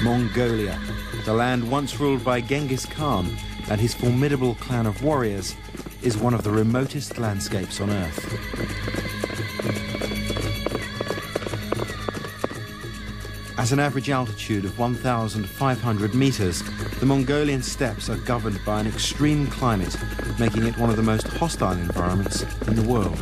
Mongolia, the land once ruled by Genghis Khan and his formidable clan of warriors, is one of the remotest landscapes on Earth. At an average altitude of 1,500 meters, the Mongolian steppes are governed by an extreme climate, making it one of the most hostile environments in the world.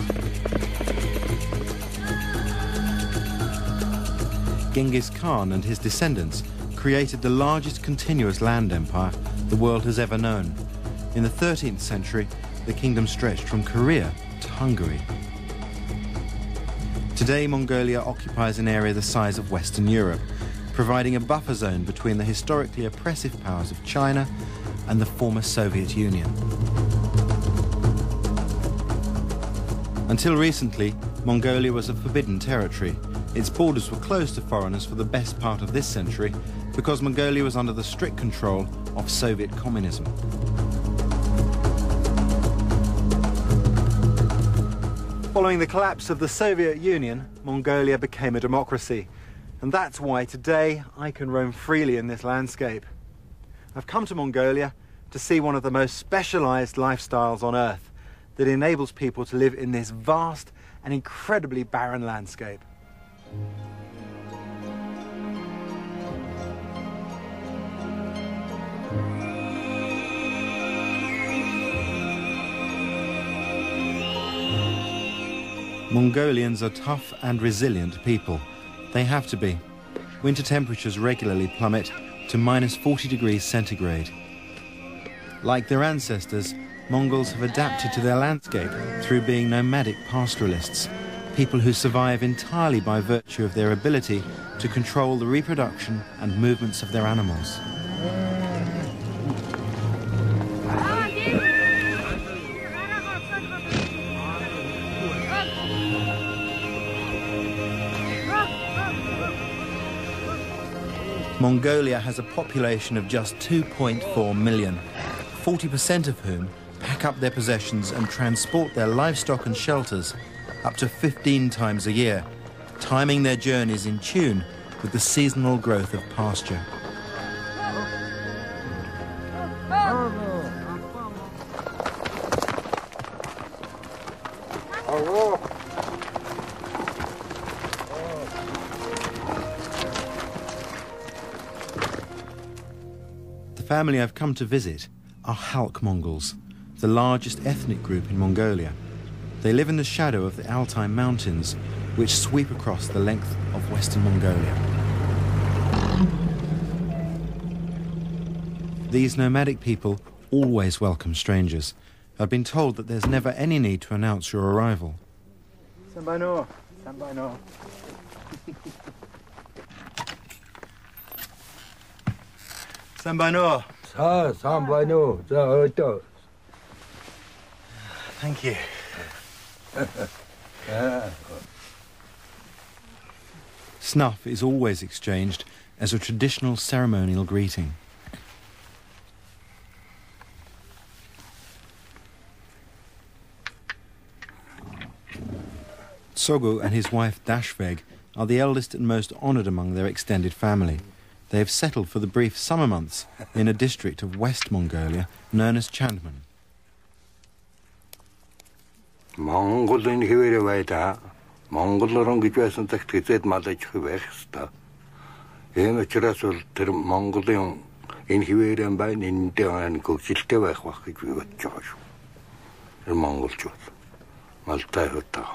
Genghis Khan and his descendants created the largest continuous land empire the world has ever known. In the 13th century, the kingdom stretched from Korea to Hungary. Today, Mongolia occupies an area the size of Western Europe, providing a buffer zone between the historically oppressive powers of China and the former Soviet Union. Until recently, Mongolia was a forbidden territory. Its borders were closed to foreigners for the best part of this century because Mongolia was under the strict control of Soviet communism. Following the collapse of the Soviet Union, Mongolia became a democracy. And that's why today I can roam freely in this landscape. I've come to Mongolia to see one of the most specialized lifestyles on Earth that enables people to live in this vast and incredibly barren landscape. Mongolians are tough and resilient people. They have to be. Winter temperatures regularly plummet to minus 40 degrees centigrade. Like their ancestors, Mongols have adapted to their landscape through being nomadic pastoralists, people who survive entirely by virtue of their ability to control the reproduction and movements of their animals. Mongolia has a population of just 2.4 million, 40% of whom pack up their possessions and transport their livestock and shelters up to 15 times a year, timing their journeys in tune with the seasonal growth of pasture. The family I've come to visit are Halk Mongols, the largest ethnic group in Mongolia. They live in the shadow of the Altai Mountains, which sweep across the length of western Mongolia. These nomadic people always welcome strangers. I've been told that there's never any need to announce your arrival. Sambaino, Sambaino. Sambaino. Sambaino. Thank you. Snuff is always exchanged as a traditional ceremonial greeting. Sogu and his wife Dashveg are the eldest and most honoured among their extended family. They have settled for the brief summer months in a district of West Mongolia known as Chandman. Mongolian hiwere vaita Mongolorong gijwasan taktitet malach hwexta. Ema chirasul ter Mongolian in hiwere bain in dean ko chilte wexwach gijwat josh. Er Mongol jot. Malta hutta.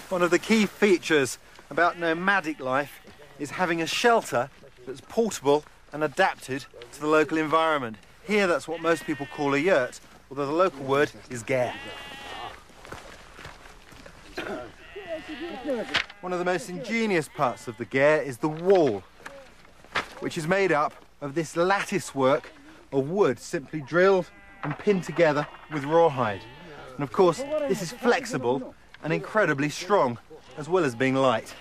One of the key features about nomadic life is having a shelter that's portable and adapted to the local environment. Here, that's what most people call a yurt, although the local word is ger. One of the most ingenious parts of the ger is the wall, which is made up of this lattice work of wood simply drilled and pinned together with rawhide. And of course, this is flexible and incredibly strong, as well as being light.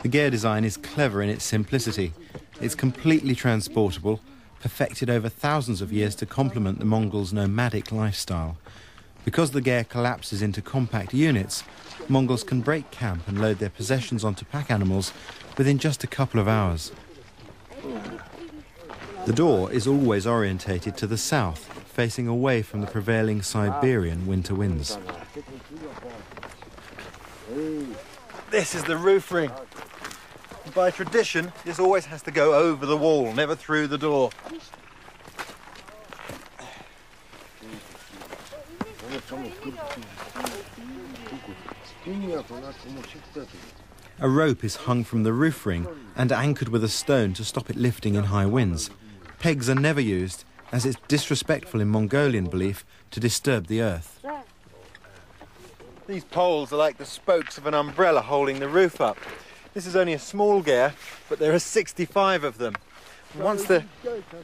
The ger design is clever in its simplicity. It's completely transportable, perfected over thousands of years to complement the Mongols' nomadic lifestyle. Because the ger collapses into compact units, Mongols can break camp and load their possessions onto pack animals within just a couple of hours. The door is always orientated to the south, facing away from the prevailing Siberian winter winds. This is the roof ring. By tradition, this always has to go over the wall, never through the door. A rope is hung from the roof ring and anchored with a stone to stop it lifting in high winds. Pegs are never used, as it's disrespectful in Mongolian belief to disturb the earth. These poles are like the spokes of an umbrella holding the roof up. This is only a small ger, but there are 65 of them. And once they're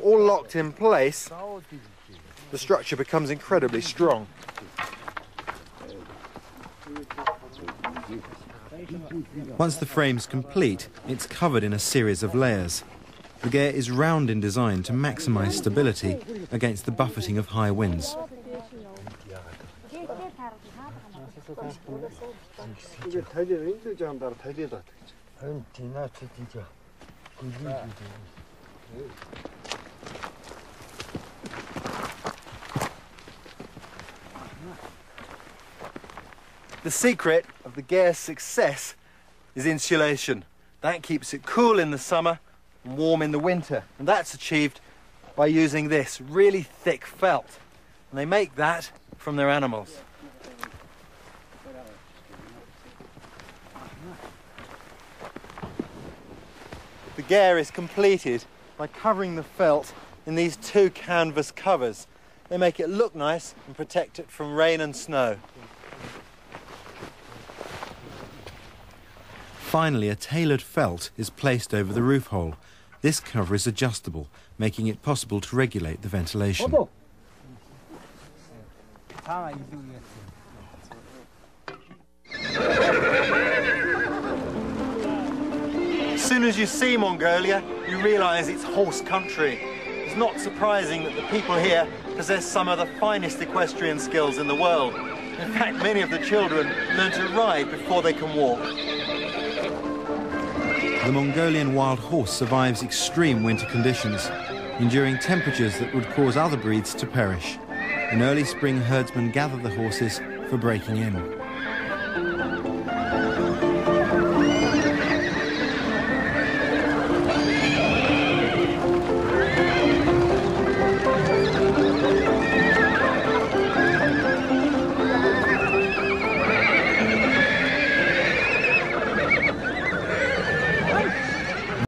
all locked in place, the structure becomes incredibly strong. Once the frame's complete, it's covered in a series of layers. The ger is round in design to maximise stability against the buffeting of high winds. The secret of the ger's success is insulation. That keeps it cool in the summer and warm in the winter. And that's achieved by using this really thick felt. And they make that from their animals. The ger is completed by covering the felt in these two canvas covers. They make it look nice and protect it from rain and snow. Finally, a tailored felt is placed over the roof hole. This cover is adjustable, making it possible to regulate the ventilation. As soon as you see Mongolia, you realise it's horse country. It's not surprising that the people here possess some of the finest equestrian skills in the world. In fact, many of the children learn to ride before they can walk. The Mongolian wild horse survives extreme winter conditions, enduring temperatures that would cause other breeds to perish. In early spring, herdsmen gather the horses for breaking in.